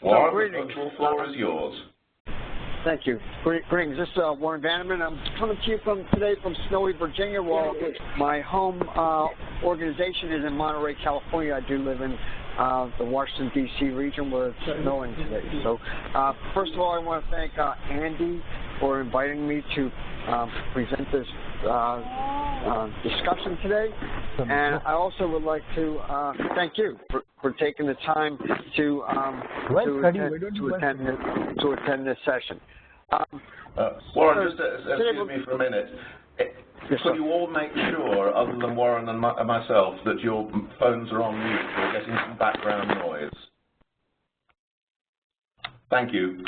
Warren, the virtual floor is yours. Thank you. Greetings. This is Warren Vaneman. I'm coming to you today from snowy Virginia, while my home organization is in Monterey, California. I do live in the Washington, D.C. region where it's snowing today. So first of all, I want to thank Andy for inviting me to present this discussion today. And I also would like to thank you for taking the time to attend this session. Warren, just excuse me for a minute. Could you all make sure, other than Warren and myself, that your phones are on mute? We're getting some background noise. Thank you.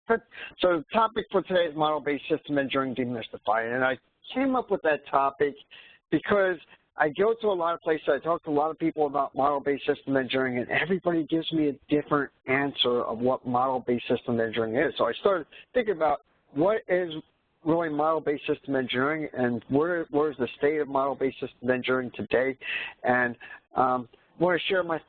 So the topic for today is model-based system engineering demystified, and I came up with that topic because I go to a lot of places, I talk to a lot of people about model-based system engineering, and everybody gives me a different answer of what model-based system engineering is. So I started thinking about what is really model-based system engineering, and where's the state of model-based system engineering today, and I want to share my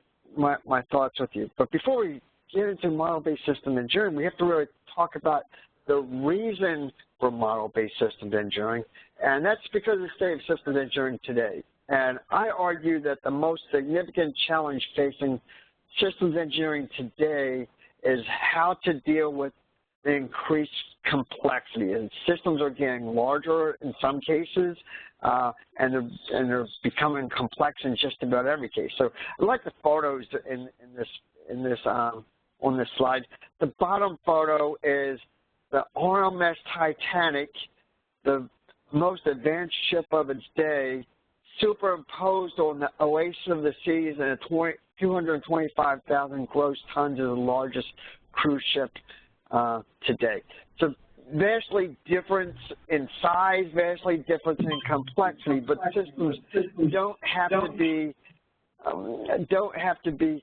thoughts with you. But before we get into model-based system engineering, we have to really talk about the reason for model-based systems engineering, and that's because of the state of systems engineering today. And I argue that the most significant challenge facing systems engineering today is how to deal with the increased complexity. And systems are getting larger in some cases, and they're becoming complex in just about every case. So I like the photos on this slide. The bottom photo is the RMS Titanic, the most advanced ship of its day, superimposed on the oasis of the seas, and 225,000 gross tons is the largest cruise ship today. So vastly different in size, vastly different in complexity, but systems don't have to be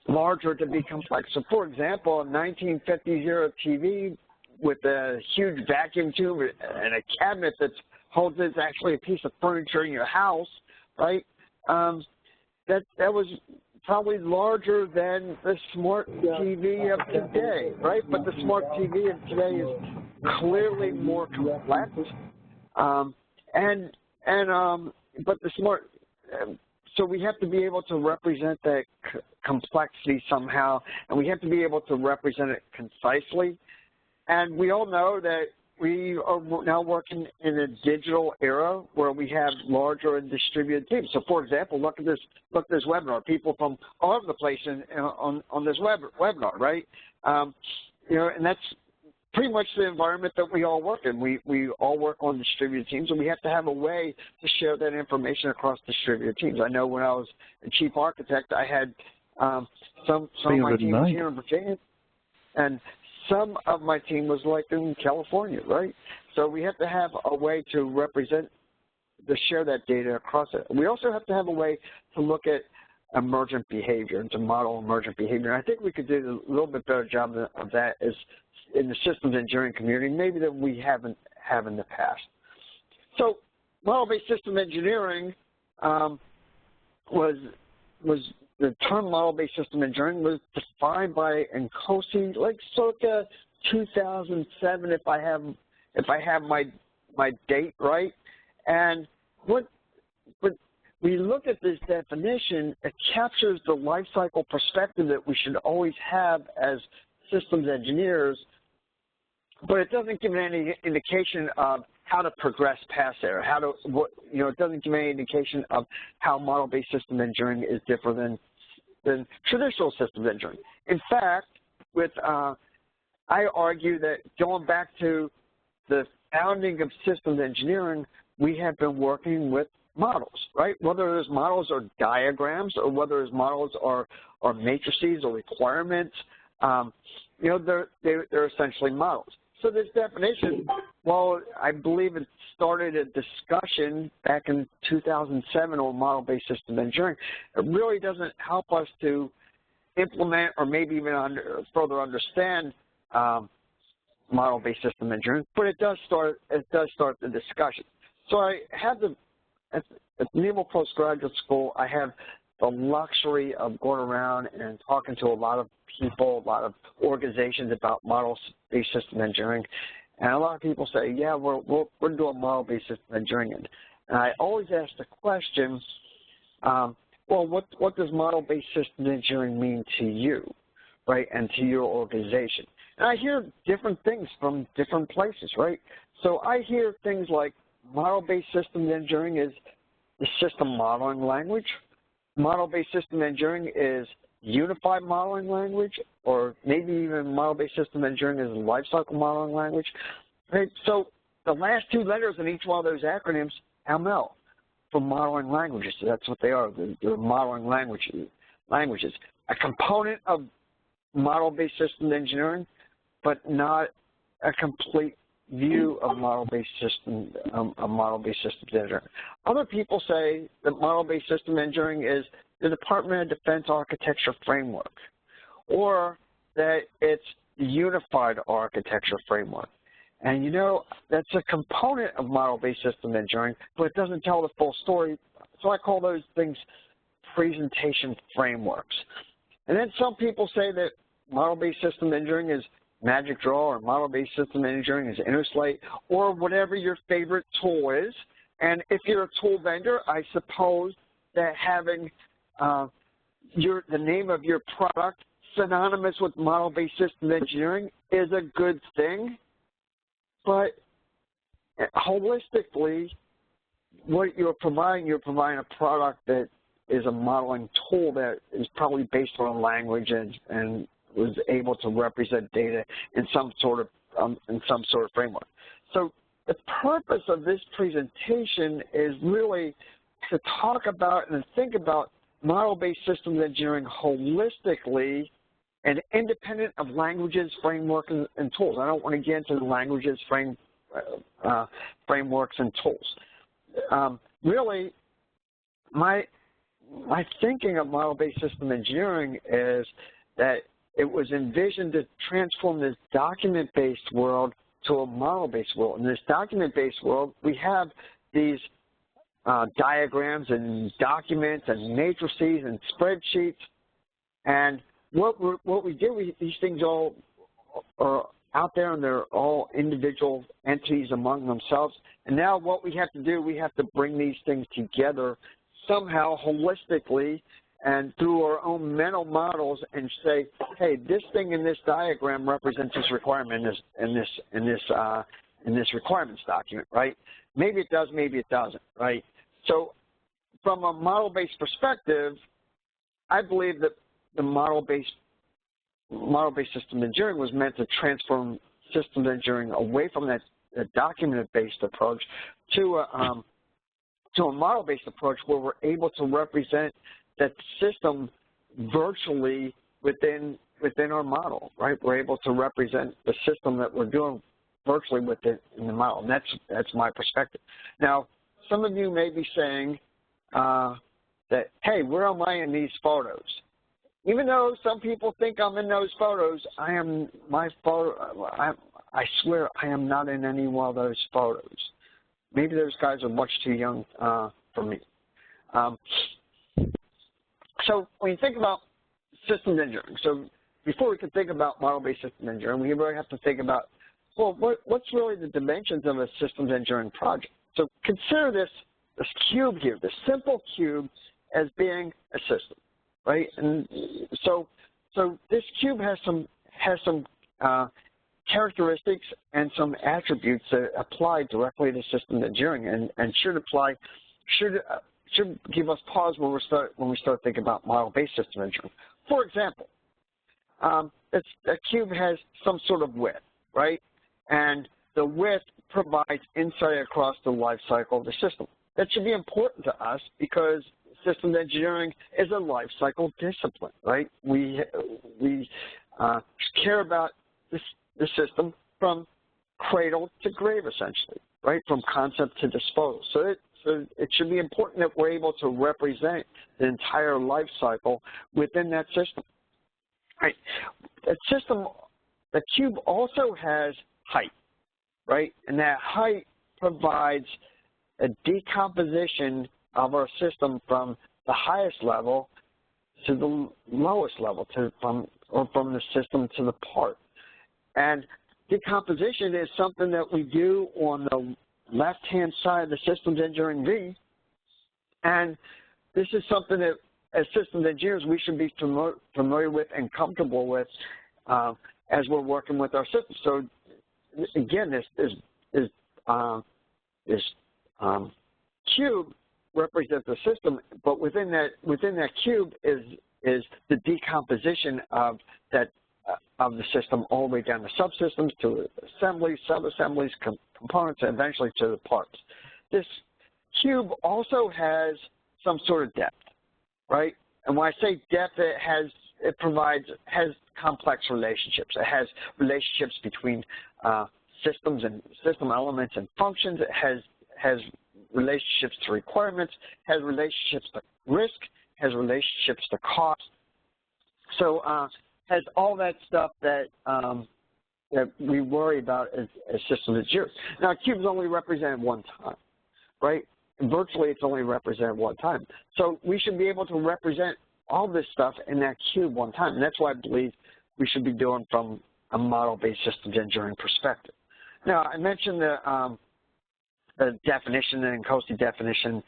larger to be complex. So, for example, a 1950s TV with a huge vacuum tube and a cabinet that holds it's actually a piece of furniture in your house, right? That was probably larger than the smart TV of today, right? But the smart TV of today is clearly more complex, but the smart. So we have to be able to represent that complexity somehow, and we have to be able to represent it concisely. And we all know that we are now working in a digital era where we have larger and distributed teams. So, for example, look at this webinar. People from all over the place on this webinar, right? You know, and that's pretty much the environment that we all work in. We all work on distributed teams, and we have to have a way to share that information across distributed teams. I know when I was a chief architect, I had some of my team was here in Virginia, and some of my team was like in California, right? So we have to have a way to represent, to share that data across it. We also have to have a way to look at emergent behavior and to model emergent behavior. And I think we could do a little bit better job of that as in the systems engineering community, maybe that we have in the past. So model-based system engineering was the term model-based system engineering was defined by INCOSE like circa 2007, if I have my date right. And when we look at this definition, it captures the life cycle perspective that we should always have as systems engineers, but it doesn't give any indication of how to progress past there, it doesn't give any indication of how model-based system engineering is different than traditional systems engineering. In fact, I argue that going back to the founding of systems engineering, we have been working with models, right? Whether those models are diagrams or whether those models are matrices or requirements, they're essentially models. So this definition, while I believe it started a discussion back in 2007 on model-based system engineering, it really doesn't help us to implement or maybe even further understand model-based system engineering, but it does start the discussion. So I have at Naval Postgraduate School, I have the luxury of going around and talking to a lot of people, a lot of organizations about model-based system engineering. And a lot of people say, yeah, we're doing model-based system engineering. And I always ask the question, well, what does model-based system engineering mean to you, right, and to your organization? And I hear different things from different places, right? So I hear things like model-based system engineering is the system modeling language. Model-based system engineering is unified modeling language, or maybe even model-based system engineering is lifecycle modeling language. Right? So the last two letters in each one of those acronyms, ML, for modeling languages. So that's what they are. They're modeling languages. A component of model-based system engineering, but not a complete view of model-based system engineering. Other people say that model-based system engineering is the Department of Defense architecture framework, or that it's the unified architecture framework. And you know, that's a component of model-based system engineering, but it doesn't tell the full story. So I call those things presentation frameworks. And then some people say that model-based system engineering is Magic Draw, or model-based system engineering is InnoSlate, or whatever your favorite tool is. And if you're a tool vendor, I suppose that having the name of your product synonymous with model-based system engineering is a good thing. But holistically, what you're providing a product that is a modeling tool that is probably based on a language and was able to represent data in some sort of framework. So the purpose of this presentation is really to talk about and think about model-based systems engineering holistically and independent of languages, frameworks, and tools. I don't want to get into the languages, frameworks, and tools. Really, my thinking of model-based system engineering is that it was envisioned to transform this document-based world to a model-based world. In this document-based world, we have these diagrams and documents and matrices and spreadsheets. And what we did, these things all are out there, and they're all individual entities among themselves. And now what we have to do, we have to bring these things together somehow holistically and through our own mental models and say, hey, this thing in this diagram represents this requirement in this requirements document, right? Maybe it does, maybe it doesn't, right? So from a model-based perspective, I believe that the model-based system engineering was meant to transform systems engineering away from that document-based approach to a model-based approach where we're able to represent that system virtually within our model, right? We're able to represent the system that we're doing virtually within the model, and that's my perspective. Now, some of you may be saying that, hey, where am I in these photos? Even though some people think I'm in those photos, I swear I am not in any one of those photos. Maybe those guys are much too young for me. So when you think about systems engineering, so before we can think about model-based system engineering, we really have to think about, well, what's really the dimensions of a systems engineering project? So consider this cube here, this simple cube, as being a system, right? And so this cube has some characteristics and some attributes that apply directly to systems engineering and should give us pause when we start thinking about model-based system engineering. For example, a cube has some sort of width, right? And the width provides insight across the life cycle of the system. That should be important to us because systems engineering is a life cycle discipline, right? We care about the system from cradle to grave, essentially, right? From concept to disposal. So it should be important that we're able to represent the entire life cycle within that system. Right. That system, the cube also has height, right? And that height provides a decomposition of our system from the highest level to the lowest level, from the system to the part. And decomposition is something that we do on the left-hand side of the systems engineering V, and this is something that, as systems engineers, we should be familiar with and comfortable with as we're working with our systems. So, again, this cube represents the system, but within that cube is the decomposition of that of the system all the way down to subsystems, to assemblies, subassemblies, components, and eventually to the parts. This cube also has some sort of depth, right? And when I say depth, it has complex relationships. It has relationships between systems and system elements and functions. It has relationships to requirements, has relationships to risk, has relationships to cost. So has all that stuff that that we worry about as systems engineers. Now, cubes only represented one time, right? And virtually, it's only represented one time. So we should be able to represent all this stuff in that cube one time, and that's why I believe we should be doing from a model-based systems engineering perspective. Now, I mentioned the definition, the INCOSE definition,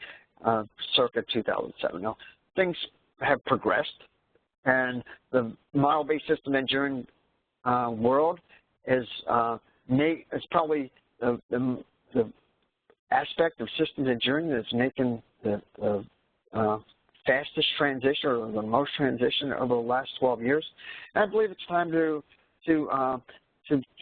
circa 2007. Now, things have progressed, and the model-based system engineering world is probably the aspect of systems engineering that's making the fastest transition, or the most transition, over the last 12 years. And I believe it's time to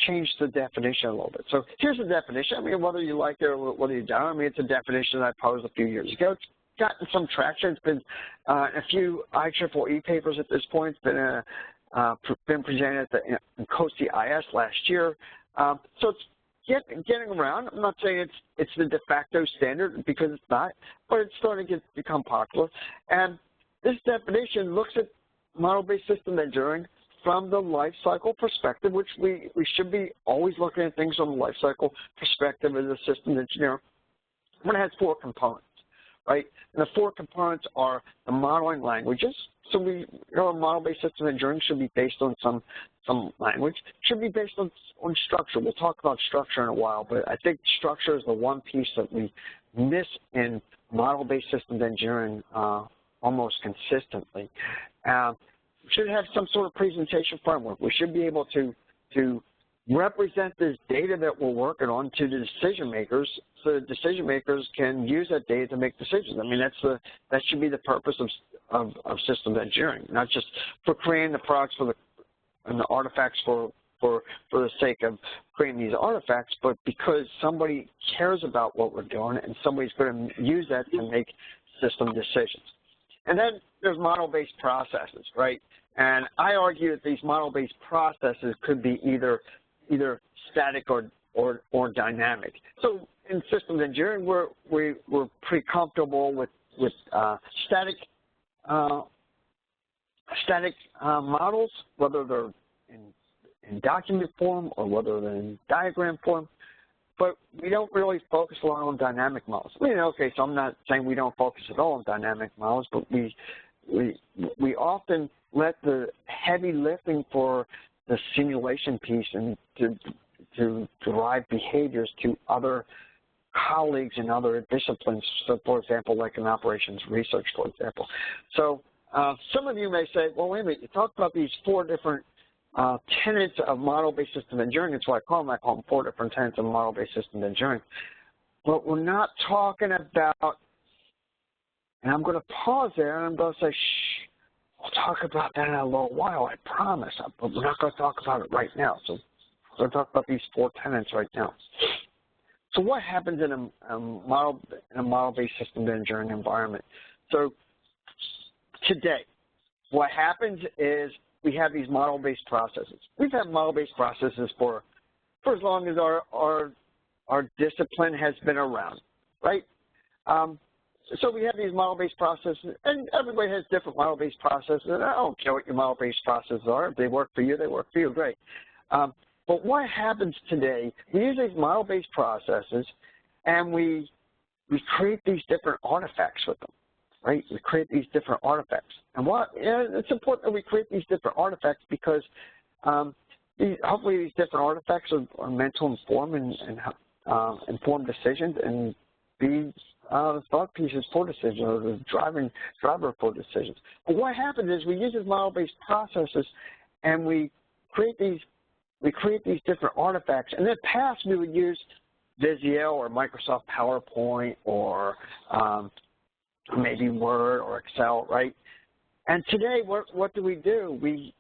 change the definition a little bit. So here's the definition. I mean, whether you like it or whether you don't, I mean, it's a definition that I posed a few years ago. It's gotten some traction. It's been a few IEEE papers at this point. It's been presented at the INCOSE IS last year. So it's getting around. I'm not saying it's the de facto standard, because it's not, but it's starting to become popular. And this definition looks at model-based system engineering from the life cycle perspective, which we should be always looking at things from the life cycle perspective as a systems engineer. And it has 4 components, right? And the 4 components are the modeling languages. So model-based system engineering should be based on some language. It should be based on structure. We'll talk about structure in a while, but I think structure is the one piece that we miss in model-based systems engineering almost consistently. We should have some sort of presentation framework. We should be able to represent this data that we're working on to the decision makers, so the decision makers can use that data to make decisions. I mean, that should be the purpose of systems engineering, not just for creating the products and the artifacts for the sake of creating these artifacts, but because somebody cares about what we're doing and somebody's going to use that to make system decisions. And then there's model-based processes, right? And I argue that these model-based processes could be either static or dynamic. So in systems engineering, we're pretty comfortable with static models, whether they're in document form or whether they're in diagram form. But we don't really focus a lot on dynamic models. I mean, okay, so I'm not saying we don't focus at all on dynamic models, but we often let the heavy lifting for the simulation piece and to derive behaviors to other colleagues in other disciplines. So, for example, like in operations research, for example. So some of you may say, well, wait a minute, you talked about these 4 different tenets of model-based system engineering. That's what I call them. I call them 4 different tenets of model-based system engineering. But we're not talking about, and I'm going to pause there and I'm going to say, shh, we'll talk about that in a little while, I promise. But we're not going to talk about it right now. So we're going to talk about these 4 tenets right now. So what happens in a model-based system engineering environment? So today, what happens is we have these model-based processes. We've had model-based processes for as long as our discipline has been around, right? So we have these model-based processes, and everybody has different model-based processes. And I don't care what your model-based processes are. If they work for you, they work for you, great. But what happens today, we use these model-based processes, and we create these different artifacts with them. right? We create these different artifacts. And it's important that we create these different artifacts because hopefully these different artifacts are meant to inform and inform decisions and be the thought pieces for decisions or the driver for decisions. But what happens is we use these model-based processes and we create these different artifacts. In the past, we would use Visio or Microsoft PowerPoint or maybe Word or Excel, right? And today, what do? We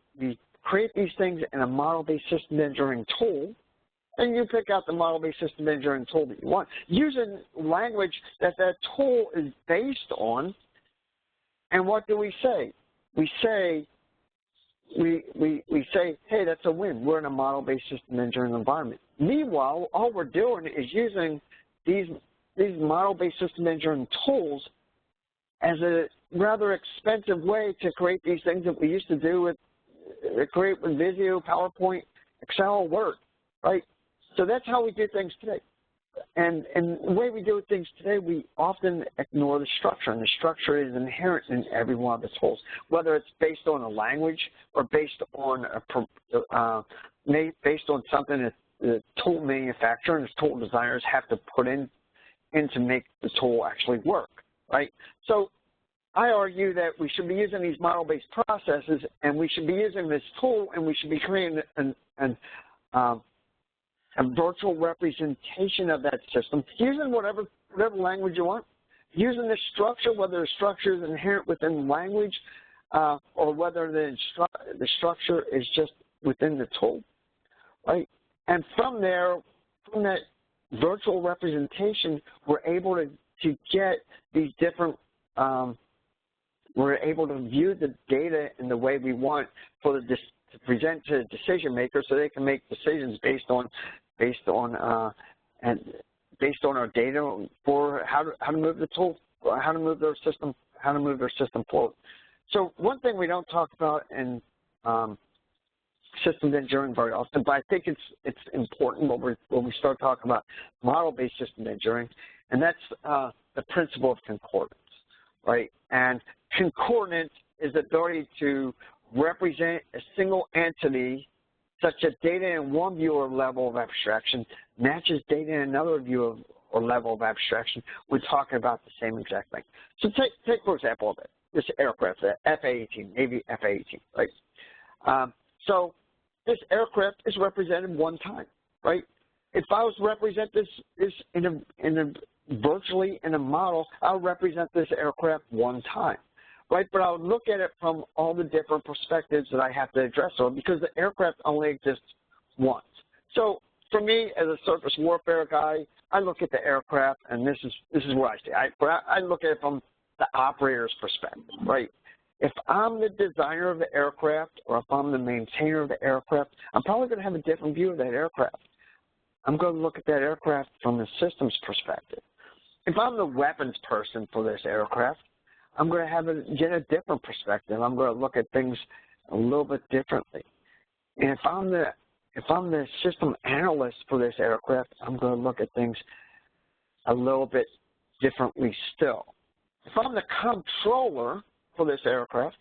create these things in a model-based system engineering tool, and you pick out the model-based system engineering tool that you want, using language that tool is based on. And what do we say? We say, hey, that's a win. We're in a model-based system engineering environment. Meanwhile, all we're doing is using these model-based system engineering tools as a rather expensive way to create these things that we used to do with Visio, PowerPoint, Excel, Word, right? So that's how we do things today. And the way we do things today, we often ignore the structure, and the structure is inherent in every one of the tools, whether it's based on a language or based on something that the tool manufacturer and the tool designers have to put in to make the tool actually work, right? So I argue that we should be using these model-based processes, and we should be using this tool, and we should be creating a virtual representation of that system, using whatever language you want, using the structure, whether the structure is inherent within language or whether the structure is just within the tool, right? And from there, from that virtual representation, we're able to get these different, we're able to view the data in the way we want to present to decision makers so they can make decisions based on our data for how to move the tool, how to move their system forward. So one thing we don't talk about in systems engineering very often, but I think it's important when we start talking about model-based system engineering, and that's the principle of concordance, right? And concordance is the ability to represent a single entity such that data in one view or level of abstraction matches data in another view or level of abstraction. We're talking about the same exact thing. So take for example, this aircraft, the F-A-18, Navy F-A-18, right? So this aircraft is represented one time, right? If I was to represent this virtually in a model, I'll represent this aircraft one time. Right, but I would look at it from all the different perspectives that I have to address, because the aircraft only exists once. So for me, as a surface warfare guy, I look at the aircraft, and this is what I see. I look at it from the operator's perspective, right? If I'm the designer of the aircraft, or if I'm the maintainer of the aircraft, I'm probably going to have a different view of that aircraft. I'm going to look at that aircraft from the systems perspective. If I'm the weapons person for this aircraft, I'm going to get a different perspective. I'm going to look at things a little bit differently. And if I'm the system analyst for this aircraft, I'm going to look at things a little bit differently still. If I'm the controller for this aircraft,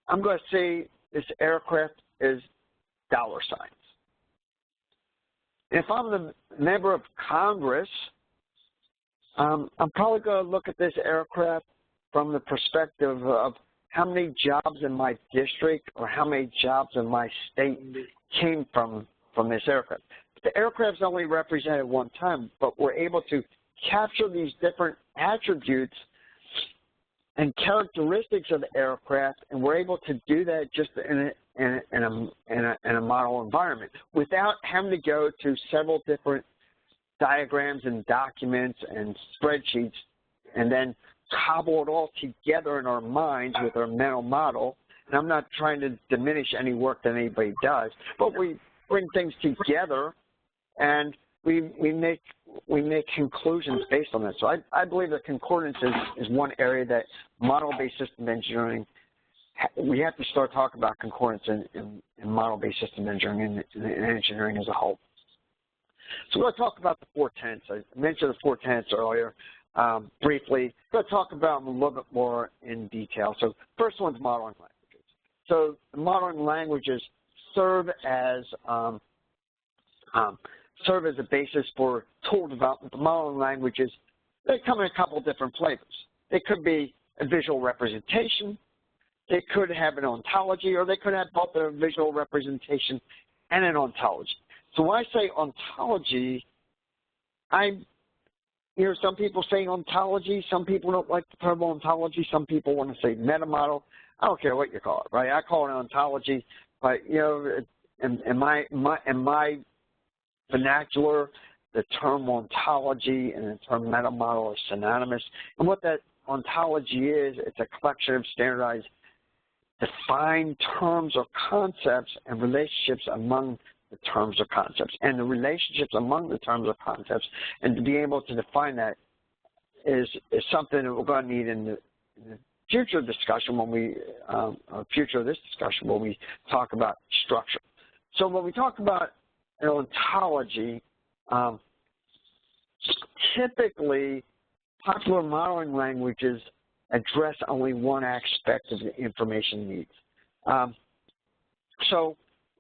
I'm going to say this aircraft is dollar signs. And if I'm the member of Congress, I'm probably going to look at this aircraft from the perspective of how many jobs in my district or how many jobs in my state came from this aircraft. The aircraft's only represented one time, but we're able to capture these different attributes and characteristics of the aircraft, and we're able to do that just in a model environment without having to go to several different diagrams and documents and spreadsheets and then cobble it all together in our minds with our mental model. And I'm not trying to diminish any work that anybody does, but we bring things together and we make conclusions based on that. So I believe that concordance is one area that model-based system engineering, we have to start talking about concordance in model-based system engineering and engineering as a whole. So we're going to talk about the 4 tenets. I mentioned the 4 tenets earlier. briefly. I'm going to talk about them a little bit more in detail. So first one's modeling languages. So the modeling languages serve as a basis for tool development. The modeling languages, they come in a couple different flavors. They could be a visual representation, they could have an ontology, or they could have both a visual representation and an ontology. So when I say ontology, some people say ontology, some people don't like the term ontology, some people want to say meta model. I don't care what you call it, right? I call it an ontology, but in my vernacular, the term ontology and the term meta model are synonymous. And what that ontology is, it's a collection of standardized defined terms or concepts and relationships among the terms or concepts. And the relationships among the terms or concepts, and to be able to define that is something that we're going to need in the future discussion when we, future of this discussion when we talk about structure. So when we talk about an ontology, typically popular modeling languages address only one aspect of the information needs.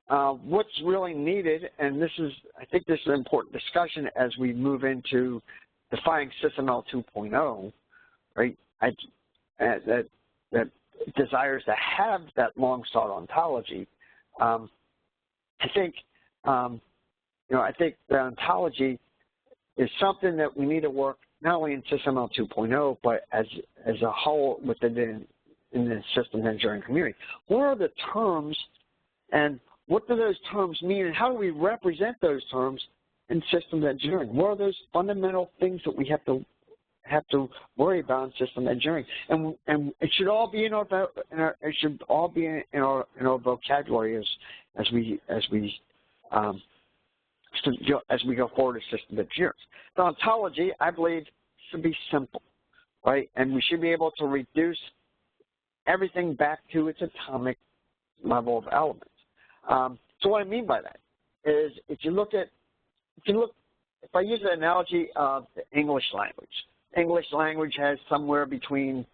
What's really needed, and I think this is an important discussion as we move into defining SysML 2.0, right? That desires to have that long-sought ontology. I think the ontology is something that we need to work not only in SysML 2.0, but as a whole within in the systems engineering community. What are the terms, and what do those terms mean, and how do we represent those terms in systems engineering? What are those fundamental things that we have to worry about in system engineering? And it should all be in our vocabulary as we go forward as system engineers. The ontology, I believe, should be simple, right? And we should be able to reduce everything back to its atomic level of elements. So what I mean by that is if I use the analogy of the English language has somewhere between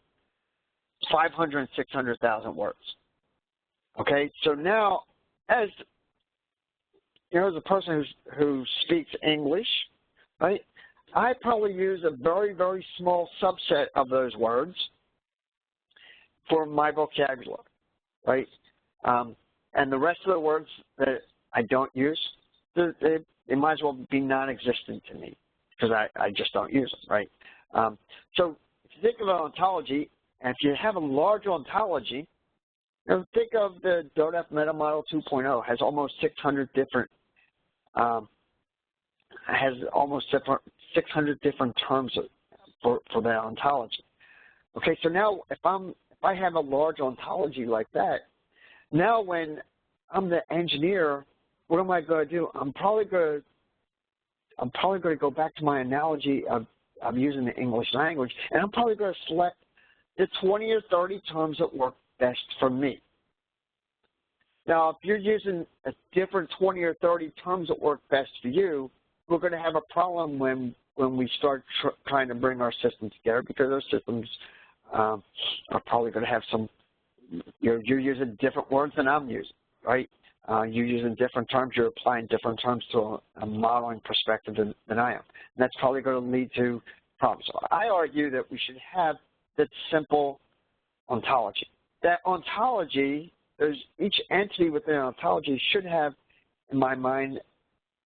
500 and 600,000 words. Okay, so now as a person who speaks English, right, I probably use a very, very small subset of those words for my vocabulary, right? And the rest of the words that I don't use, they might as well be non-existent to me because I just don't use them, right? So if you think of an ontology, and if you have a large ontology, think of the DODEF Meta Model 2.0 has almost 600 different terms for that ontology. Okay, so now if I have a large ontology like that, now when I'm the engineer, what am I going to do? I'm probably going to go back to my analogy of using the English language, and I'm probably going to select the 20 or 30 terms that work best for me. Now, if you're using a different 20 or 30 terms that work best for you, we're going to have a problem when we start trying to bring our systems together, because those systems are probably going to have some, you're using different words than I'm using, right? You're using different terms, you're applying different terms to a modeling perspective than I am. And that's probably going to lead to problems. So I argue that we should have that simple ontology. That ontology, each entity within an ontology should have, in my mind,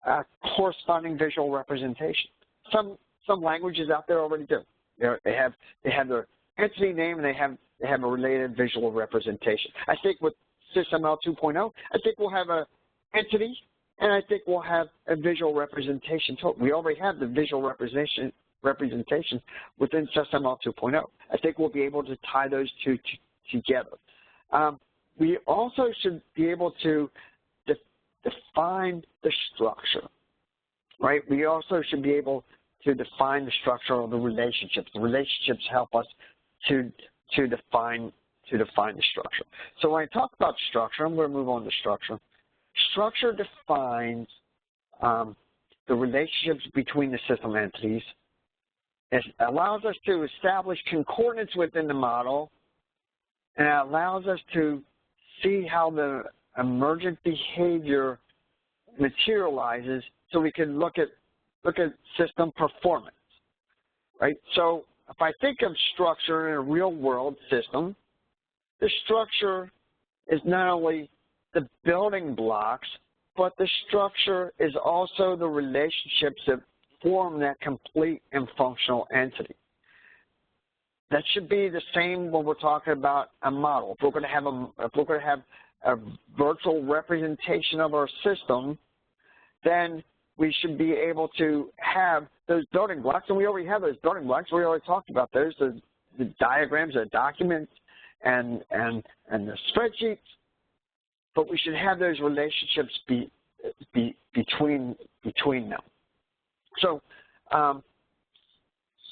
a corresponding visual representation. Some languages out there already do. They have their entity name and they have a related visual representation. I think with SysML 2.0, I think we'll have an entity and I think we'll have a visual representation. We already have the visual representation within SysML 2.0. I think we'll be able to tie those two together. We also should be able to define the structure, right? We also should be able to define the structure of the relationships. The relationships help us to define the structure. So when I talk about structure, I'm going to move on to structure. Structure defines the relationships between the system entities. it allows us to establish concordance within the model, and it allows us to see how the emergent behavior materializes so we can look at system performance, right? So if I think of structure in a real-world system, the structure is not only the building blocks, but the structure is also the relationships that form that complete and functional entity. That should be the same when we're talking about a model. If we're going to have a virtual representation of our system, then we should be able to have those building blocks, and we already have those building blocks. We already talked about those, the diagrams, the documents, and the spreadsheets. But we should have those relationships between them. So,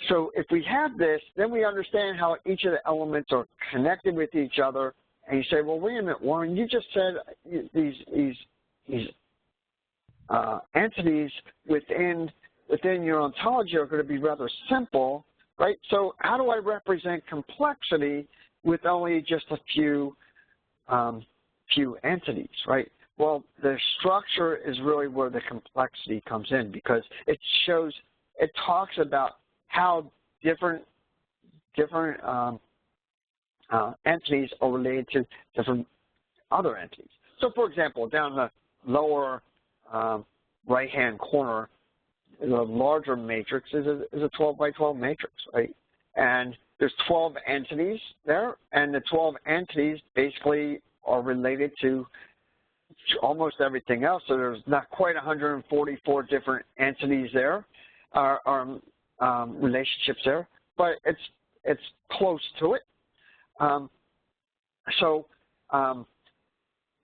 so if we have this, then we understand how each of the elements are connected with each other. And you say, well, wait a minute, Warren, you just said these entities within your ontology are going to be rather simple, right? So how do I represent complexity with only just a few entities, right? Well, the structure is really where the complexity comes in, because it talks about how different entities are related to different other entities. So, for example, down the lower right-hand corner, the larger matrix is a 12 by 12 matrix, right? And there's 12 entities there, and the 12 entities basically are related to almost everything else. So there's not quite 144 different entities there, relationships there, but it's close to it.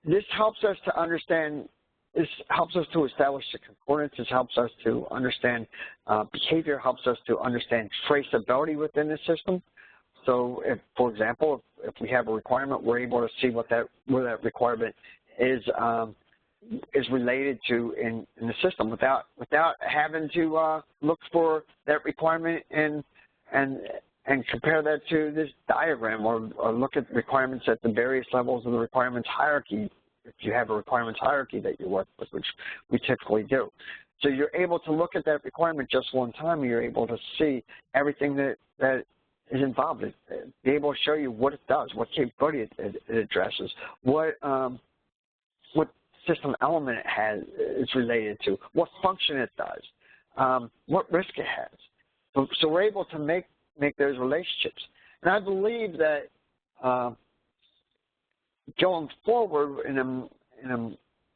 This helps us to understand. This helps us to establish the concordance. This helps us to understand behavior. Helps us to understand traceability within the system. So, if, for example, if we have a requirement, we're able to see where that requirement is related to in the system without having to look for that requirement and compare that to this diagram or look at requirements at the various levels of the requirements hierarchy. If you have a requirements hierarchy that you work with, which we typically do. So you're able to look at that requirement just one time, and you're able to see everything that is involved. Be able to show you what it does, what capability it addresses, what system element is related to, what function it does, what risk it has. So we're able to make those relationships. And I believe that going forward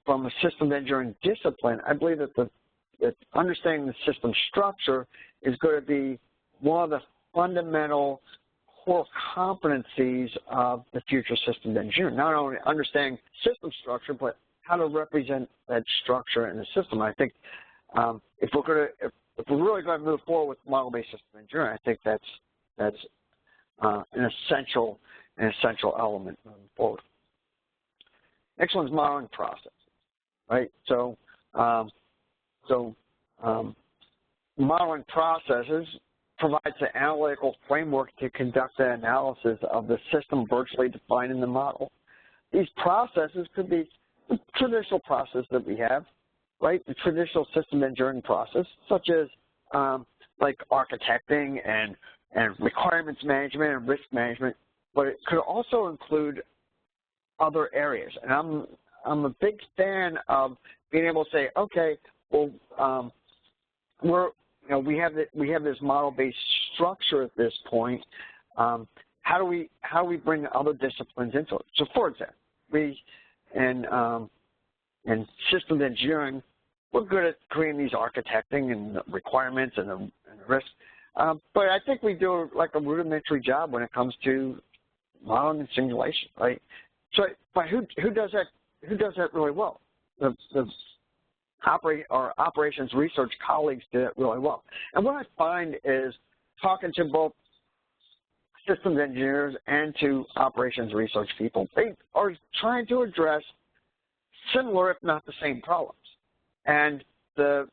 from a system engineering discipline, I believe that understanding the system structure is going to be one of the fundamental core competencies of the future system engineer. Not only understanding system structure, but how to represent that structure in the system. I think if we're really going to move forward with model-based system engineering, I think that's an essential element moving forward. Next one's modeling processes, right? So, modeling processes provides the analytical framework to conduct the analysis of the system virtually defined in the model. These processes could be the traditional process that we have, right? The traditional system engineering process, such as like architecting and requirements management and risk management, but it could also include other areas. And I'm a big fan of being able to say, okay, well, we have this model-based structure at this point. How do we bring other disciplines into it? So, for example, in systems engineering, we're good at creating these architecting and the requirements and the risk, but I think we do like a rudimentary job when it comes to modeling and simulation, right? So, but who does that? Who does that really well? Our operations research colleagues do it really well. And what I find is talking to both systems engineers and to operations research people, they are trying to address similar, if not the same, problems. And the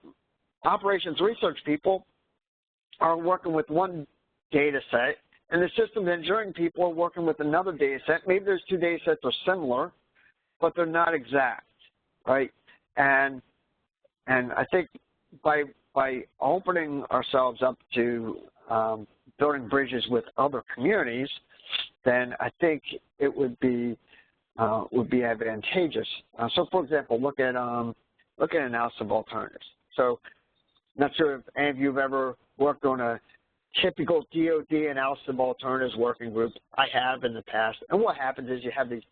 operations research people are working with one data set, and the systems engineering people are working with another data set. Maybe those two data sets are similar, but they're not exact, right? And I think by opening ourselves up to building bridges with other communities, then I think it would be advantageous. So, for example, look at analysis of alternatives. So, not sure if any of you have ever worked on a typical DoD analysis of alternatives working group. I have in the past. And what happens is you have this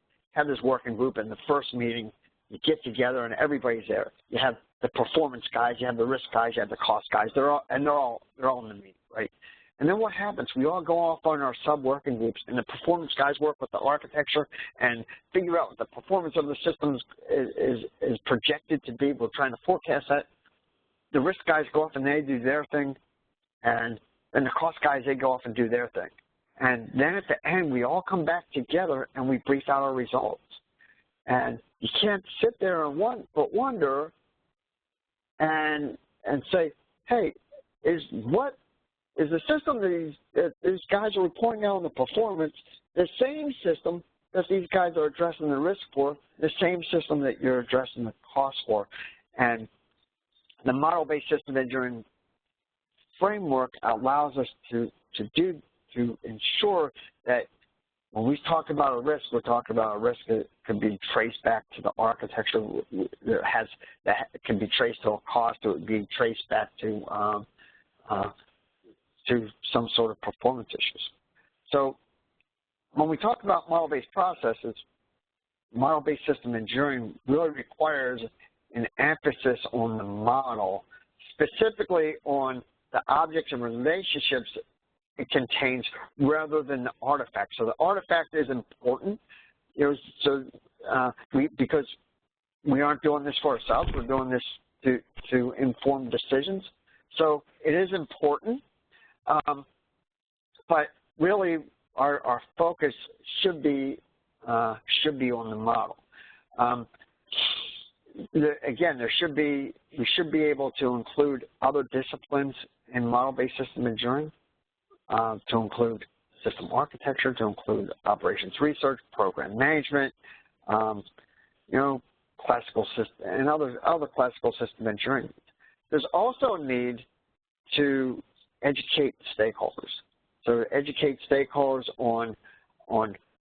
working group, in the first meeting, you get together and everybody's there. You have the performance guys, you have the risk guys, you have the cost guys. They're all in the meeting, right? And then what happens? We all go off on our sub-working groups, and the performance guys work with the architecture and figure out what the performance of the systems is projected to be. We're trying to forecast that. The risk guys go off and they do their thing, and then the cost guys, they go off and do their thing. And then at the end, we all come back together and we brief out our results. And you can't sit there and wonder and say, hey, is the system that these guys are reporting out on the performance the same system that these guys are addressing the risk for, the same system that you're addressing the cost for? And the model-based system engineering framework allows us to ensure that when we talk about a risk, we're talking about a risk that can be traced back to the architecture, that can be traced to a cost, or it would be traced back to some sort of performance issues. So when we talk about model-based processes, model-based system engineering really requires an emphasis on the model, specifically on the objects and relationships it contains rather than the artifact. So the artifact is important, because we aren't doing this for ourselves. We're doing this to inform decisions. So it is important, but really our focus should be on the model. Again, we should be able to include other disciplines in model-based system engineering, to include system architecture, to include operations research, program management, classical system, and other classical system engineering. There's also a need to educate stakeholders. So educate stakeholders on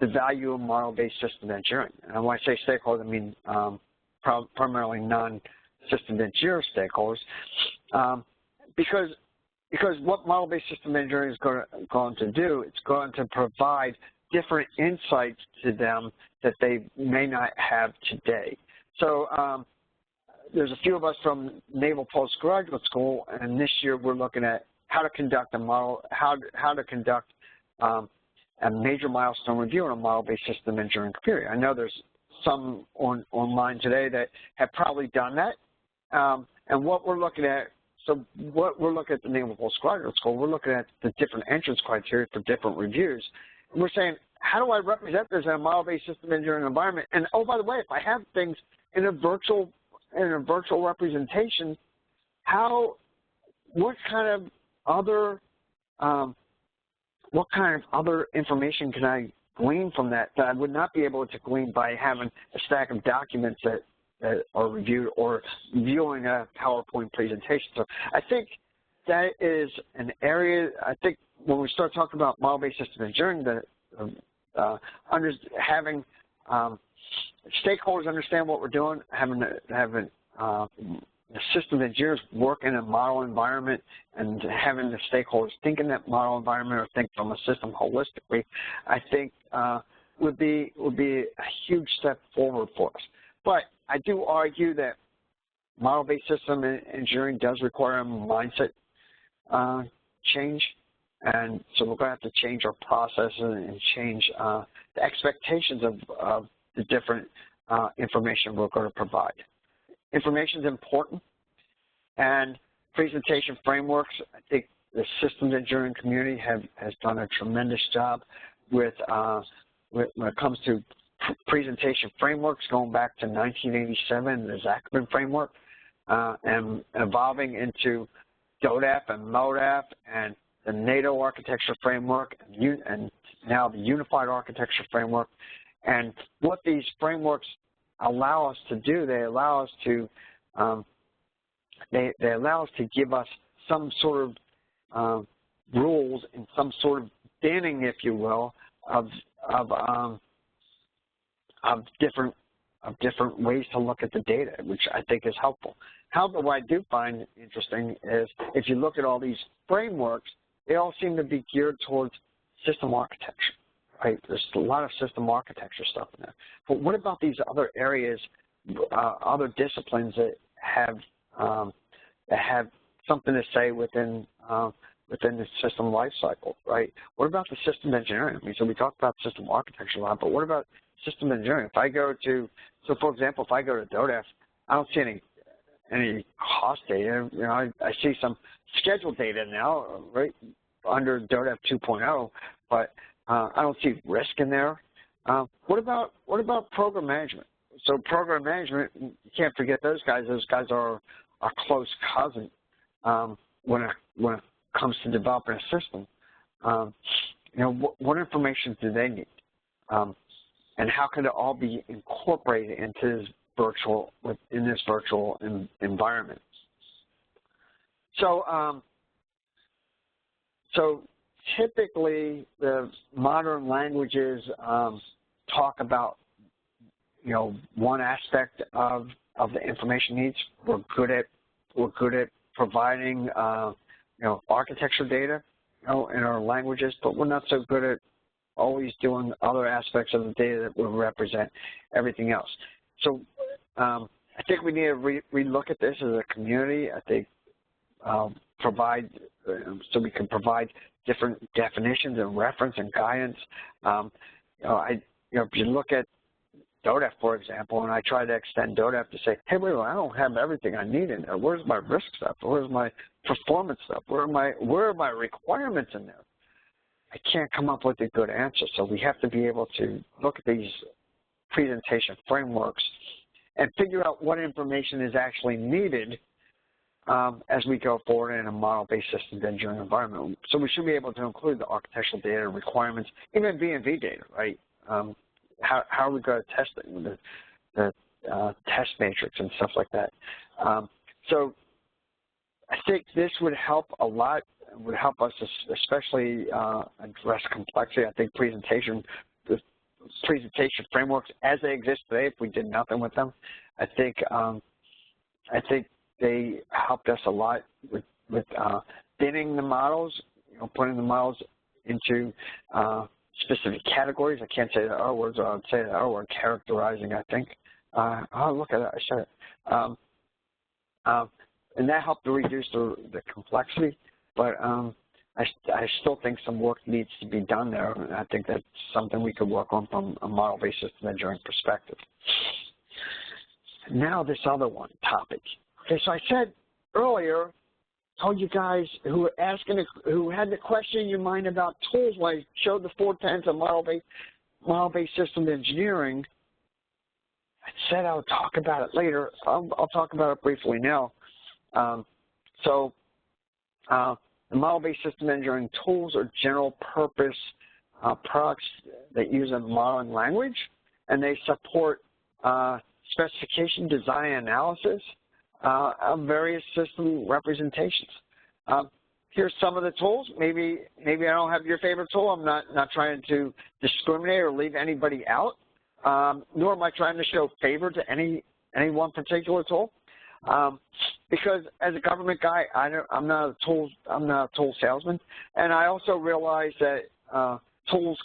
the value of model-based system engineering. And when I say stakeholders, I mean primarily non-system engineer stakeholders, because what model-based system engineering is going to do, it's going to provide different insights to them that they may not have today. So there's a few of us from Naval Postgraduate School, and this year we're looking at how to conduct a model, how to conduct a major milestone review on a model-based system engineering community. I know there's some online today that have probably done that, and what we're looking at. So what we're looking at the Naval Postgraduate School, we're looking at the different entrance criteria for different reviews. And we're saying, how do I represent this in a model-based system engineering environment? And oh, by the way, if I have things in a virtual representation, what kind of other information can I glean from that I would not be able to glean by having a stack of documents that are reviewed or viewing a PowerPoint presentation? So I think that is an area, I think when we start talking about model-based system engineering, having stakeholders understand what we're doing, having the system engineers work in a model environment, and having the stakeholders think in that model environment or think from a system holistically, I think would be a huge step forward for us. But I do argue that model-based system engineering does require a mindset change, and so we're going to have to change our processes and change the expectations of the different information we're going to provide. Information is important, and presentation frameworks, I think the systems engineering community has done a tremendous job with when it comes to presentation frameworks going back to 1987, the Zachman framework, and evolving into DODAP and MODAP and the NATO architecture framework, and now the unified architecture framework. And what these frameworks allow us to do, they allow us to give us some sort of rules and some sort of banning, if you will, of different ways to look at the data, which I think is helpful. However, what I do find interesting is if you look at all these frameworks, they all seem to be geared towards system architecture, right? There's a lot of system architecture stuff in there. But what about these other areas, other disciplines that have something to say within the system life cycle, right? What about the system engineering? I mean, so we talked about system architecture a lot, but what about system engineering? If I go to, so for example, if I go to DODEF, I don't see any cost data. You know, I see some schedule data now, right, under DODEF 2.0, but I don't see risk in there. What about program management? So program management, you can't forget those guys. Those guys are a close cousin when it comes to developing a system. You know, what information do they need? And how can it all be incorporated into this virtual environment? So, so typically the modern languages talk about, you know, one aspect of the information needs. We're good at providing, you know, architecture data, you know, in our languages, but we're not so good at always doing other aspects of the data that will represent everything else. So I think we need to relook at this as a community. I think so we can provide different definitions and reference and guidance. You know, if you look at DODEF, for example, and I try to extend DODEF to say, hey, wait, I don't have everything I need in there. Where's my risk stuff? Where's my performance stuff? Where are my requirements in there? I can't come up with a good answer. So we have to be able to look at these presentation frameworks and figure out what information is actually needed as we go forward in a model-based systems engineering environment. So we should be able to include the architectural data requirements, even V&V data, right? How are we going to test it with the test matrix and stuff like that? So I think this would help a lot. It would help us especially address complexity. I think the presentation frameworks as they exist today, if we did nothing with them, I think they helped us a lot with binning the models, you know, putting the models into specific categories. I can't say the R words, or I would say the R word, characterizing, I think. Oh, look at that, I said it. And that helped to reduce the complexity, but I still think some work needs to be done there, and I think that's something we could work on from a model-based system engineering perspective. Now this other one topic. Okay, so I said earlier, told you guys who were asking, who had the question in your mind about tools, when I showed the 4 tenets of model-based system engineering, I said I would talk about it later. I'll talk about it briefly now. The model-based system engineering tools are general-purpose products that use a modeling language, and they support specification, design, analysis of various system representations. Here's some of the tools. Maybe I don't have your favorite tool. I'm not trying to discriminate or leave anybody out, nor am I trying to show favor to any one particular tool. Because as a government guy, I'm not a tool salesman, and I also realize that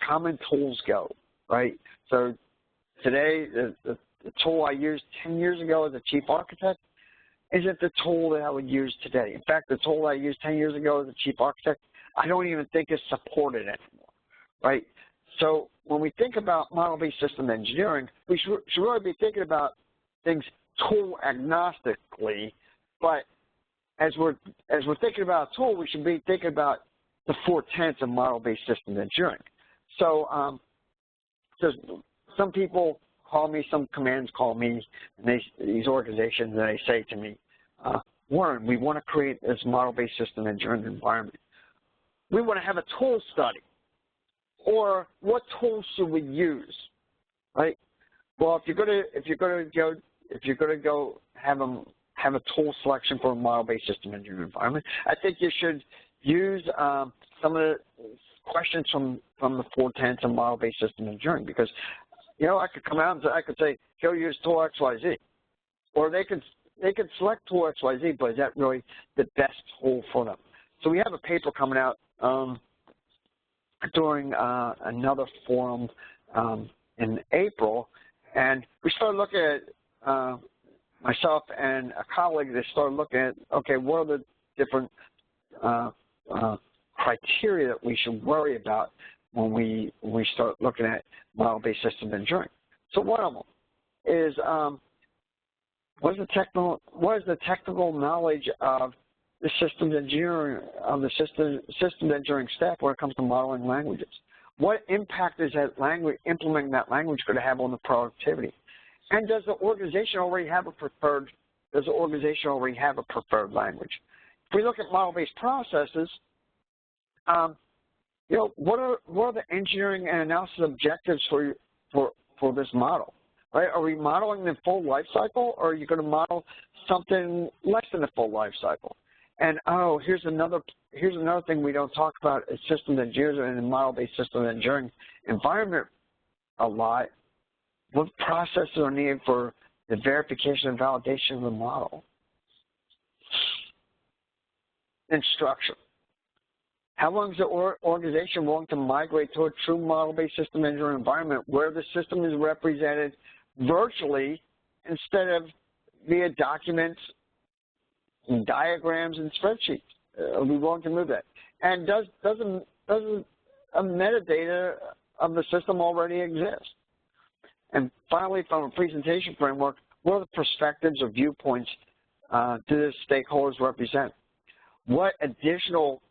common tools go, right? So today, the tool I used 10 years ago as a chief architect isn't the tool that I would use today. In fact, the tool I used 10 years ago as a chief architect, I don't even think is supported anymore, right? So when we think about model-based system engineering, we should really be thinking about things tool agnostically, but as we're thinking about a tool, we should be thinking about the 4 tenets of model-based system engineering. So some people call me, some commands call me, and these organizations, and they say to me, Warren, we want to create this model-based system engineering environment. we want to have a tool study. Or what tools should we use, right? Well, if you're going to go have a tool selection for a model-based system engineering environment, I think you should use some of the questions from the 4 tenets of model-based system engineering, because I could come out and I could say, go use tool XYZ, or they could select tool XYZ, but is that really the best tool for them? So we have a paper coming out during another forum in April, and we started looking at myself and a colleague. They started looking at, okay, what are the different criteria that we should worry about when we start looking at model-based system engineering. So one of them is what is the technical knowledge of the systems engineering systems engineering staff when it comes to modeling languages? What impact is that language, implementing that language, going to have on the productivity? And does the organization already have a preferred language? If we look at model-based processes, what are the engineering and analysis objectives for this model? Right? Are we modeling the full life cycle, or are you going to model something less than the full life cycle? And here's another thing we don't talk about as systems engineers and in model-based system engineering environment a lot. What processes are needed for the verification and validation of the model? And structure. How long is the organization willing to migrate to a true model-based system engineering environment where the system is represented virtually instead of via documents and diagrams and spreadsheets? Are we willing to move that? And does a metadata of the system already exist? And finally, from a presentation framework, what are the perspectives or viewpoints do the stakeholders represent? What additional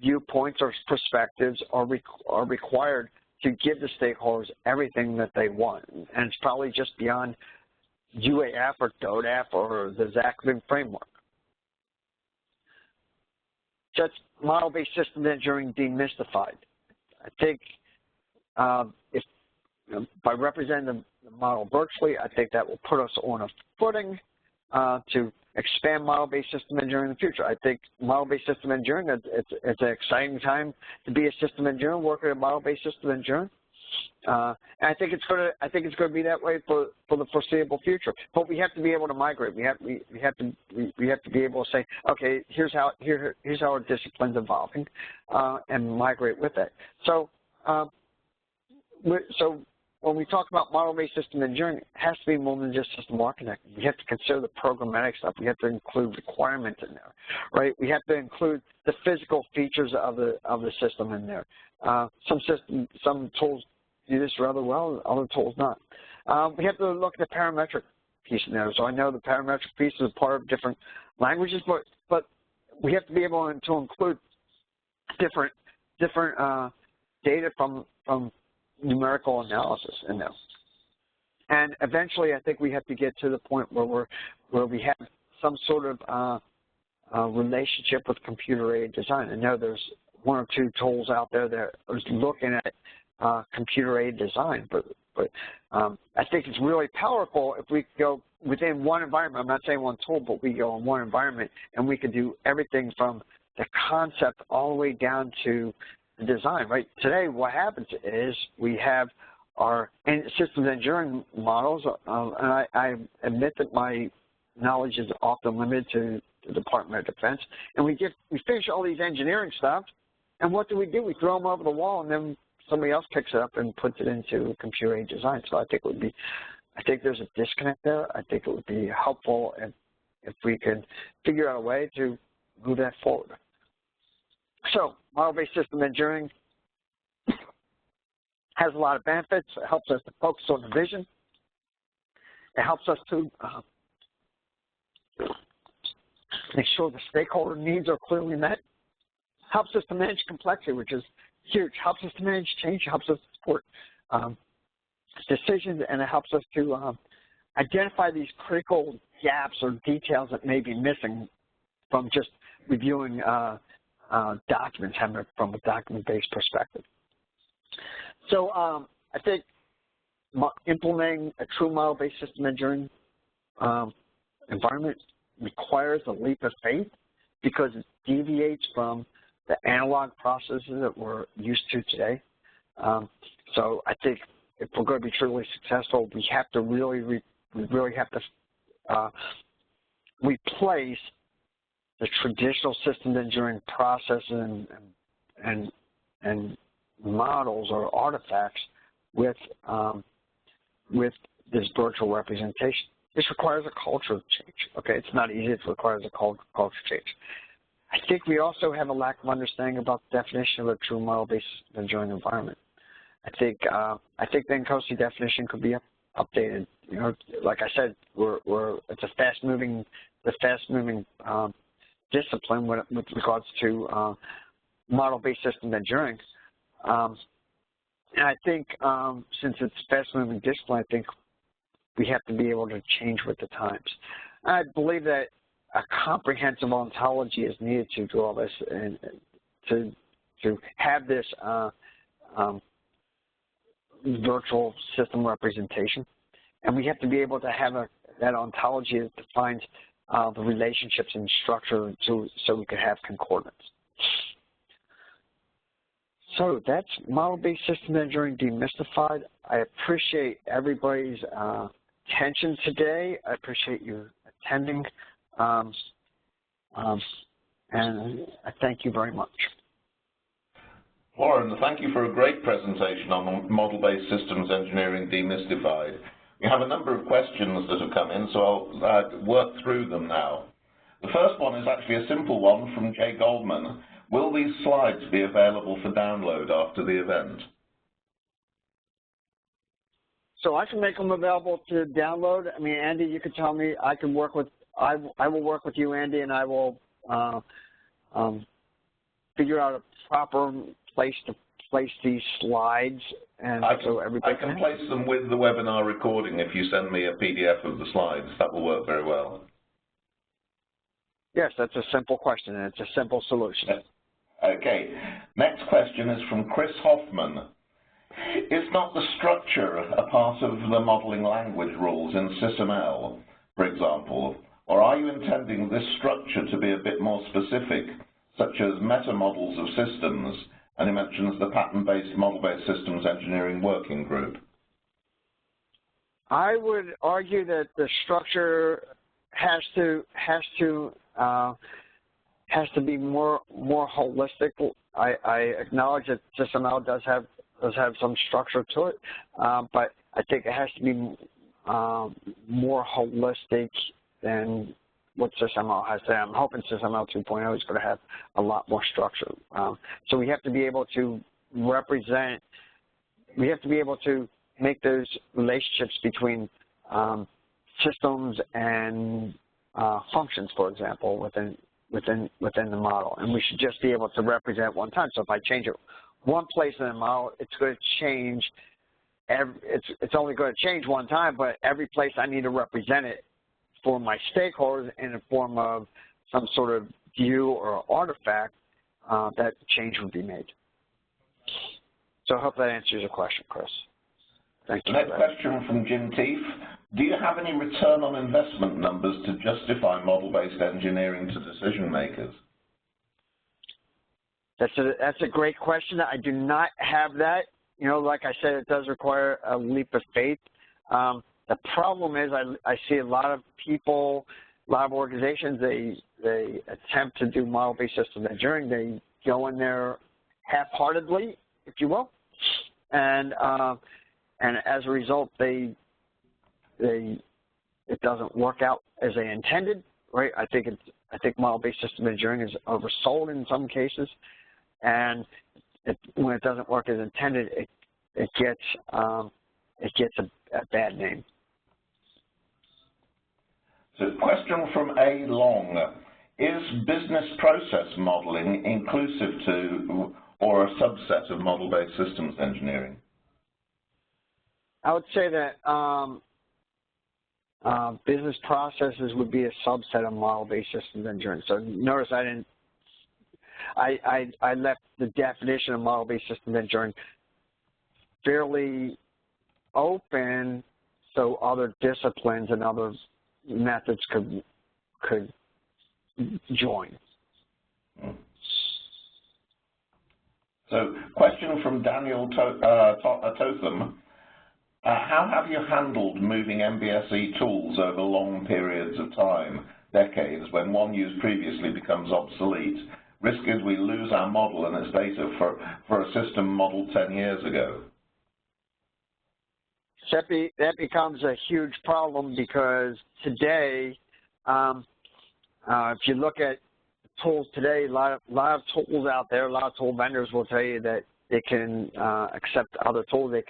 viewpoints or perspectives are required to give the stakeholders everything that they want? And it's probably just beyond UAF or DODAF or the Zachman framework. Just model-based system engineering demystified. I think by representing the model virtually, I think that will put us on a footing to expand model-based system engineering in the future. I think model-based system engineering, it's an exciting time to be a system engineer working at model-based system engineering. And I think it's going to be that way for the foreseeable future. But we have to be able to migrate. We have to be able to say, okay, here's how our discipline's evolving, and migrate with it. So when we talk about model-based system engineering, it has to be more than just system architecting. We have to consider the programmatic stuff. We have to include requirements in there, right? We have to include the physical features of the system in there. Some tools do this rather well, other tools not. We have to look at the parametric piece in there. So I know the parametric piece is a part of different languages, but we have to be able to include different data from numerical analysis in there. And eventually, I think we have to get to the point where we have some sort of relationship with computer-aided design. I know there's 1 or 2 tools out there that are looking at computer-aided design, but I think it's really powerful if we go within one environment. I'm not saying one tool, but we go in one environment and we can do everything from the concept all the way down to the design, right? Today, what happens is we have our systems engineering models, and I admit that my knowledge is often limited to the Department of Defense, and we finish all these engineering stuff, and what do? We throw them over the wall, and then somebody else picks it up and puts it into computer-aided design. So I think there's a disconnect there. I think it would be helpful if we could figure out a way to move that forward. So model-based system engineering has a lot of benefits. It helps us to focus on the vision. It helps us to make sure the stakeholder needs are clearly met. Helps us to manage complexity, which is huge. Helps us to manage change. Helps us to support decisions, and it helps us to identify these critical gaps or details that may be missing from just reviewing documents, having it from a document-based perspective. So I think implementing a true model-based system engineering environment requires a leap of faith because it deviates from the analog processes that we're used to today. So I think if we're going to be truly successful, we have to really have to replace the traditional systems engineering processes and models or artifacts with this virtual representation. This requires a culture change. Okay, it's not easy. It requires a culture change. I think we also have a lack of understanding about the definition of a true model-based engineering environment. I think the INCOSE definition could be updated. You know, like I said, it's a fast-moving discipline with regards to model-based system engineering. And I think since it's a fast-moving discipline, I think we have to be able to change with the times. I believe that a comprehensive ontology is needed to do all this and to have this virtual system representation. And we have to be able to have that ontology that defines the relationships and structure so we could have concordance. So that's model-based system engineering demystified. I appreciate everybody's attention today. I appreciate you attending. And I thank you very much. Warren, thank you for a great presentation on model-based systems engineering demystified. We have a number of questions that have come in, so I'll work through them now. The first one is actually a simple one from Jay Goldman. Will these slides be available for download after the event? So I can make them available to download. I mean, Andy, you could tell me. I can work with. I will work with you, Andy, and I will figure out a proper place to place these slides, and so everybody can place them with the webinar recording if you send me a PDF of the slides. That will work very well. Yes, that's a simple question, and it's a simple solution. Okay. Next question is from Chris Hoffman. Is not the structure a part of the modeling language rules in SysML, for example, or are you intending this structure to be a bit more specific, such as meta-models of systems, and he mentions the pattern-based model-based systems engineering working group? I would argue that the structure has to be more holistic. I acknowledge that SysML does have some structure to it, but I think it has to be more holistic than what SysML has today. I'm hoping SysML 2.0 is going to have a lot more structure. So we have to be able to represent, we have to be able to make those relationships between systems and functions, for example, within the model. And we should just be able to represent one time. So if I change it one place in the model, it's going to change. It's only going to change one time, but every place I need to represent it for my stakeholders in the form of some sort of view or artifact, that change would be made. So I hope that answers your question, Chris. Thank you. Next question from Jim Teef. Do you have any return on investment numbers to justify model-based engineering to decision makers? That's a great question. I do not have that. You know, like I said, it does require a leap of faith. The problem is I see a lot of people, a lot of organizations, they attempt to do model-based system engineering. They go in there half-heartedly, if you will, and as a result, it doesn't work out as they intended, right? I think model-based system engineering is oversold in some cases, and when it doesn't work as intended, it gets a bad name. So, question from A. Long. Is business process modeling inclusive to or a subset of model-based systems engineering? I would say that business processes would be a subset of model-based systems engineering. So notice I I left the definition of model-based systems engineering fairly open so other disciplines and other methods could join. So, question from Daniel Totham. How have you handled moving MBSE tools over long periods of time, decades, when one used previously becomes obsolete? Risk is we lose our model and its data for a system modeled 10 years ago. That becomes a huge problem because today, if you look at tools today, a lot of tools out there, a lot of tool vendors will tell you that they can accept other tools, they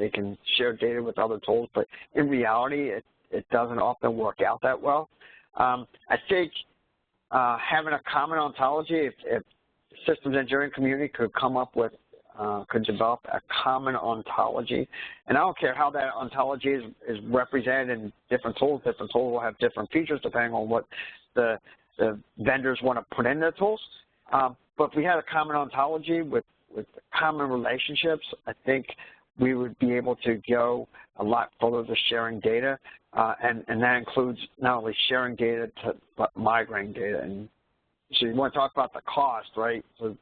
can share data with other tools, but in reality, it doesn't often work out that well. I think having a common ontology, if systems engineering community could come up with, could develop a common ontology, and I don't care how that ontology is represented in different tools will have different features depending on what the vendors want to put in their tools. But if we had a common ontology with common relationships, I think we would be able to go a lot further to sharing data, and that includes not only sharing data, but migrating data. And so you want to talk about the cost, right? So the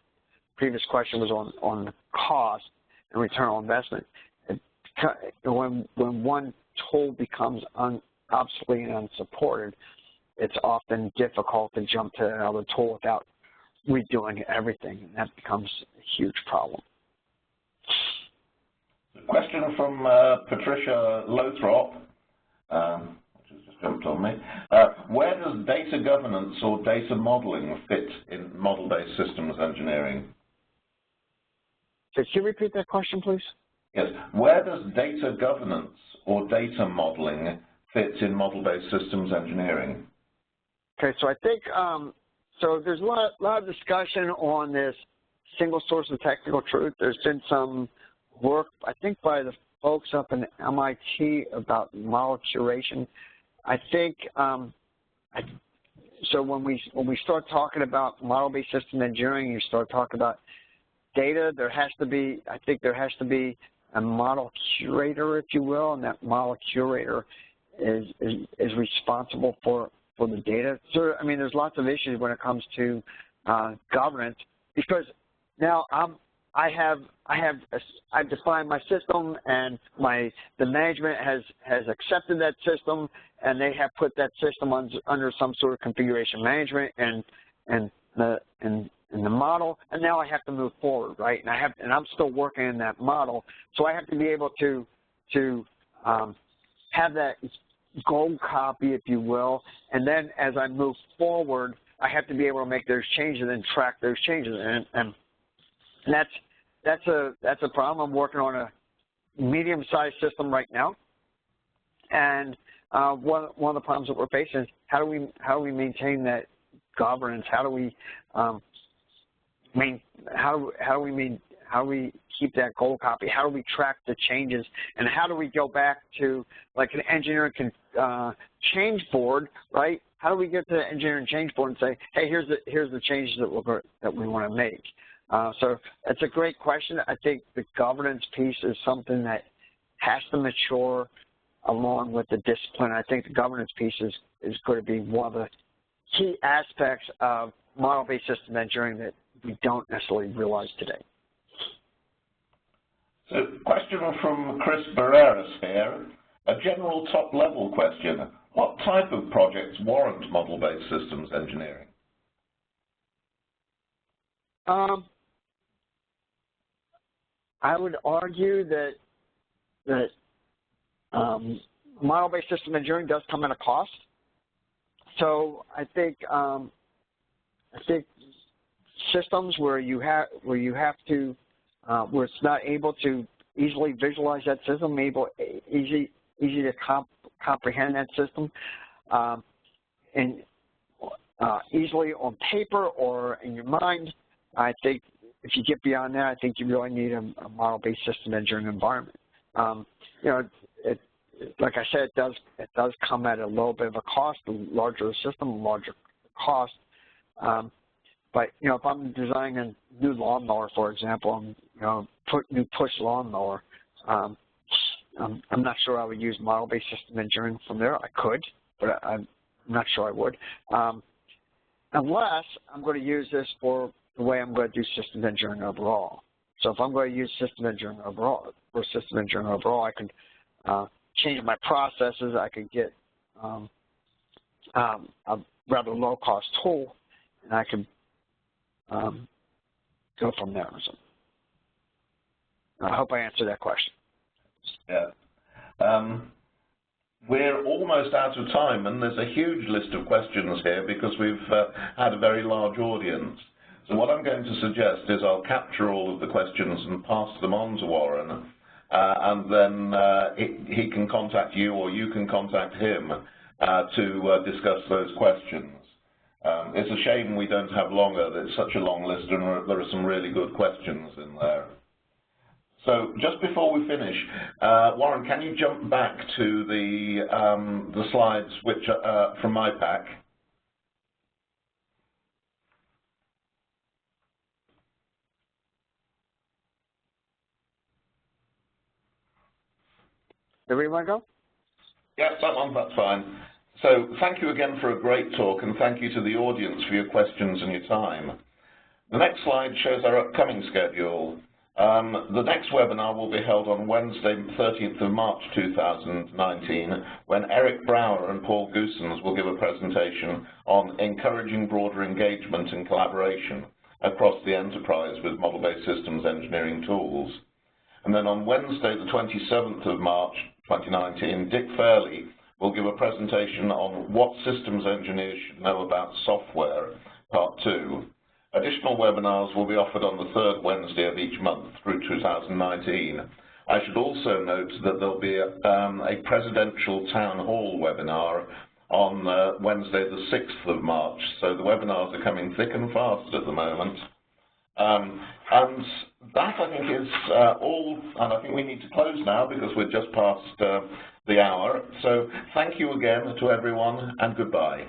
previous question was on the cost and return on investment. When one tool becomes obsolete and unsupported, it's often difficult to jump to another tool without redoing everything, and that becomes a huge problem. A question from Patricia Lothrop, which has just jumped on me. Where does data governance or data modeling fit in model-based systems engineering? Could you repeat that question, please? Yes. Where does data governance or data modeling fit in model-based systems engineering? Okay, so I think so there's a lot of discussion on this single source of technical truth. There's been some work, I think, by the folks up in MIT about model curation. I think so when we start talking about model-based system engineering, you start talking about data. I think there has to be a model curator, if you will, and that model curator is responsible for the data. So, I mean, there's lots of issues when it comes to governance, because now I've defined my system, and the management has accepted that system, and they have put that system under some sort of configuration management and the model, and now I have to move forward, right? And I'm still working in that model, so I have to be able to have that gold copy, if you will, and then as I move forward, I have to be able to make those changes and track those changes, and that's a problem. I'm working on a medium-sized system right now, and one of the problems that we're facing is how do we maintain that governance? How do we how do we keep that gold copy? How do we track the changes? And how do we go back to like an engineering change board, right? How do we get to the engineering change board and say, hey, here's the changes that we want to make? So that's a great question. I think the governance piece is something that has to mature along with the discipline. I think the governance piece is going to be one of the key aspects of model-based system engineering that we don't necessarily realize today. So, question from Chris Barreras here. A general top-level question. What type of projects warrant model-based systems engineering? I would argue that model-based system engineering does come at a cost. So I think systems where it's not able to easily visualize that system, easy to comprehend that system, and easily on paper or in your mind. I think if you get beyond that, I think you really need a model-based system engineering environment. Like I said, it does come at a little bit of a cost. The larger the system, the larger the cost. But, you know, if I'm designing a new lawnmower, for example, new push lawnmower, I'm not sure I would use model-based system engineering from there. I could, but I'm not sure I would. Unless I'm going to use this for the way I'm going to do system engineering overall. So if I'm going to use system engineering overall, I can change my processes. I could get a rather low-cost tool, and I can go from there. So I hope I answered that question. Yeah. We're almost out of time, and there's a huge list of questions here because we've had a very large audience. So what I'm going to suggest is I'll capture all of the questions and pass them on to Warren, and then he can contact you or you can contact him to discuss those questions. It's a shame we don't have longer. There's such a long list, and there are some really good questions in there. So just before we finish, Warren, can you jump back to the slides which from my pack? Where do we go? Yes, that one, that's fine. So thank you again for a great talk, and thank you to the audience for your questions and your time. The next slide shows our upcoming schedule. The next webinar will be held on Wednesday, 13th of March 2019, when Eric Brower and Paul Goossens will give a presentation on encouraging broader engagement and collaboration across the enterprise with model-based systems engineering tools. And then on Wednesday, the 27th of March 2019, Dick Fairley will give a presentation on what systems engineers should know about software, Part 2. Additional webinars will be offered on the third Wednesday of each month through 2019. I should also note that there'll be a presidential town hall webinar on Wednesday the 6th of March. So the webinars are coming thick and fast at the moment. And that, I think, is all, and I think we need to close now because we're just past the hour. So thank you again to everyone, and goodbye.